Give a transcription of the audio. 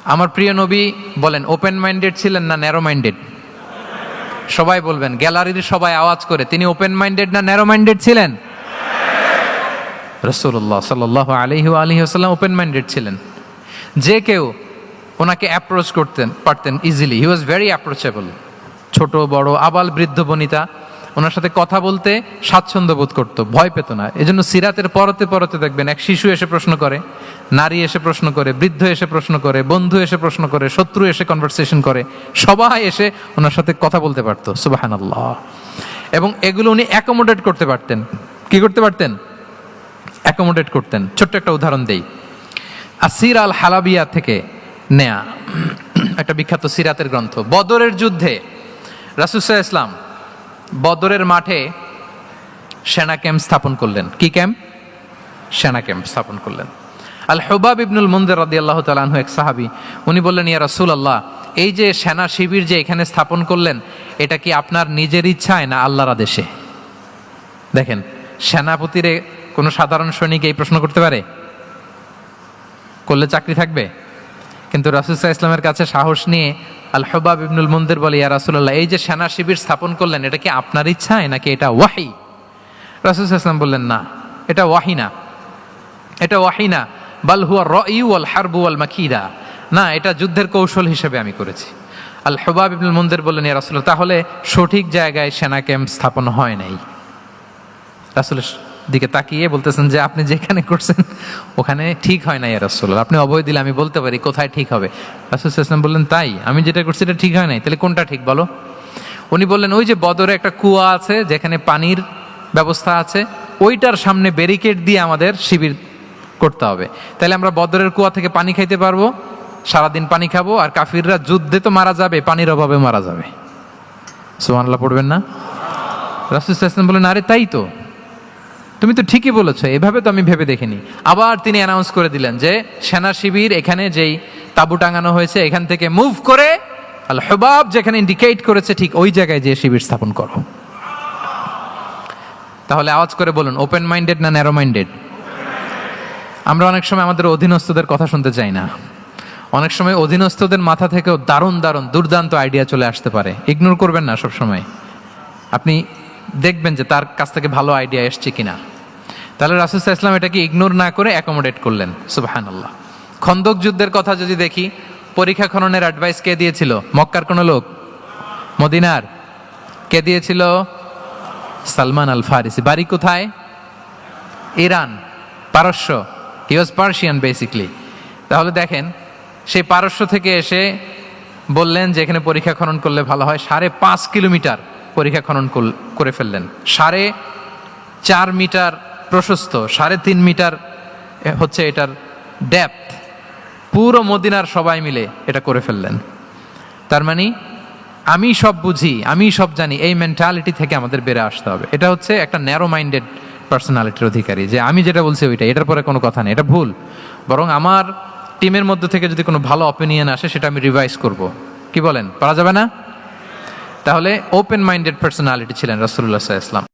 আমার প্রিয় নবী বলেন ওপেন মাইন্ডেড ছিলেন না ন্যারো মাইন্ডেড? সবাই বলবেন, গ্যালারির সবাই আওয়াজ করে, তিনি ওপেন মাইন্ডেড না ন্যারো মাইন্ডেড ছিলেন? রাসূলুল্লাহ সাল্লাল্লাহু আলাইহি ওয়া আলিহি ওয়াসাল্লাম ওপেন মাইন্ডেড ছিলেন। যে কেউ ওনাকে অ্যাপ্রোচ করতেন পারতেন easily, he was very approachable. ছোট বড় আবাল বৃদ্ধ বনিতা ওনার সাথে কথা বলতে স্বাচ্ছন্দ্য বোধ করতো, ভয় পেত না। এজন্য সিরাতের পরতে পরতে দেখবেন এক শিশু এসে প্রশ্ন করে, নারী এসে প্রশ্ন করে, বৃদ্ধ এসে প্রশ্ন করে, বন্ধু এসে প্রশ্ন করে, শত্রু এসে কনভারসেশন করে, সবাই এসে ওনার সাথে কথা বলতে পারতো। সুবহানাল্লাহ। এবং এগুলো উনি অ্যাকোমোডেট করতে পারতেন। কি করতে পারতেন? অ্যাকোমোডেট করতেন। ছোট্ট একটা উদাহরণ দেই, আসির আল হালাবিয়া থেকে নেয়া একটা বিখ্যাত সিরাতের গ্রন্থ। বদরের যুদ্ধে রাসূল সাল্লাল্লাহু আলাইহি ওয়াসাল্লাম বদরের মাঠে সেনা ক্যাম্প স্থাপন করলেন। কি ক্যাম্প? সেনা ক্যাম্প স্থাপন করলেন। আল হুবাব ইবনুল মুনজির রাদিয়াল্লাহু তাআলা আনহু এক সাহাবী, উনি বললেন, ইয়া রাসূলুল্লাহ, এই যে সেনা শিবির যে এখানে স্থাপন করলেন, এটা কি আপনার নিজের ইচ্ছায় না আল্লাহর আদেশে? দেখেন, সেনাপতিরে কোনো সাধারণ সৈনিক এই প্রশ্ন করতে পারে? করলে চাকরি থাকবে? কিন্তু রাসূল সাল্লাল্লাহু আলাইহি ওয়াসাল্লামের কাছে সাহস নিয়ে আল হুবাব ইবনুল মুনজির বলে, ইয়া রাসূলুল্লাহ, এই যে সেনা শিবির স্থাপন করলেন, এটা কি আপনার ইচ্ছায় নাকি এটা ওয়াহি? রাসূল সাল্লাল্লাহু আলাইহি ওয়াসাল্লাম বললেন, না, এটা ওয়াহি না, এটা ওয়াহি না, বাল হুয়া রায়ু ওয়াল হারবু ওয়াল মাকিদা, না, এটা যুদ্ধের কৌশল হিসেবে আমি করেছি। আল হুবাব ইবনুল মুনজির বললেন, ইয়া রাসূলুল্লাহ, তাহলে সঠিক জায়গায় সেনা ক্যাম্প স্থাপন হয় নাই। রাসূলের দিকে তাকিয়ে বলতেছেন যে আপনি যেখানে করছেন ওখানে ঠিক হয় না ইয়া রাসূলুল্লাহ, আপনি অভয় দিলে আমি বলতে পারি কোথায় ঠিক হবে। রাসূল সাল্লাল্লাহু আলাইহি ওয়াসাল্লাম বললেন, তাই? আমি যেটা করছি এটা ঠিক হয় নাই, তাহলে কোনটা ঠিক বলো? উনি বললেন, ওই যে বদরে একটা কুয়া আছে যেখানে পানির ব্যবস্থা আছে, ওইটার সামনে ব্যারিকেড দিয়ে আমাদের শিবির করতে হবে। তাহলে আমরা বদরের কুয়া থেকে পানি খাইতে পারবো, সারাদিন পানি খাবো, আর কাফিররা যুদ্ধে তো মারা যাবে, পানির অভাবে মারা যাবে। সুবহানাল্লাহ পড়বেন না? রাসূল সাল্লাল্লাহু আলাইহি ওয়াসাল্লাম বললেন, আরে তাই তো, তুমি তো ঠিকই বলেছো, এভাবে তো আমি ভেবে দেখিনি। আবার তিনি অ্যানাউন্স করে দিলেন যে সেনা শিবির এখানে যেই তাঁবু টাঙানো হয়েছে এখান থেকে মুভ করে আল হুবাব যেখানে ইন্ডিকেট করেছে ঠিক ওই জায়গায় যে শিবির স্থাপন করো। তাহলে আওয়াজ করে বলুন, ওপেন মাইন্ডেড না ন্যারো মাইন্ডেড? আমরা অনেক সময় আমাদের অধীনস্থদের কথা শুনতে চাই না। অনেক সময় অধীনস্থদের মাথা থেকেও দারুণ দারুণ দুর্দান্ত আইডিয়া চলে আসতে পারে। ইগনোর করবেন না সব সময়, আপনি দেখবেন যে তার কাছ থেকে ভালো আইডিয়া এসছে কিনা। তাহলে রাসূল সাল্লাল্লাহু আলাইহি ওয়াসাল্লাম এটাকে ইগনোর না করে অ্যাকোমোডেট করলেন। সুবহানাল্লাহ। খন্দক যুদ্ধের কথা যদি দেখি, পরীক্ষা খননের অ্যাডভাইস কে দিয়েছিল? মক্কার কোন লোক? মদিনার? কে দিয়েছিল? সালমান আল ফারিসি। বাড়ি কোথায়? ইরান, পারস্য। হি ওয়াজ পার্সিয়ান বেসিকলি। তাহলে দেখেন, সেই পারস্য থেকে এসে বললেন যে এখানে পরীক্ষা খনন করলে ভালো হয়। 5.5 কিলোমিটার পরীক্ষা খনন করে ফেললেন। 4.5 মিটার প্রশস্ত, 3.5 মিটার হচ্ছে এটার ডেপথ। পুরো মদিনার সবাই মিলে এটা করে ফেললেন। তার মানে আমি সব বুঝি, আমি সব জানি, এই মেন্টালিটি থেকে আমাদের বেড়ে আসতে হবে। এটা হচ্ছে একটা ন্যারো মাইন্ডেড পার্সোনালিটির অধিকারী, যে আমি যেটা বলছি ওইটা, এটার পরে কোনো কথা নেই, এটা ভুল। বরং আমার টিমের মধ্যে থেকে যদি কোনো ভালো অপিনিয়ন আসে সেটা আমি রিভাইজ করব। কি বলেন, পারা যাবে না? তাহলে ওপেন মাইন্ডেড পার্সোনালিটি ছিলেন রাসূলুল্লাহ সাল্লাল্লাহু আলাইহি ওয়াসাল্লাম।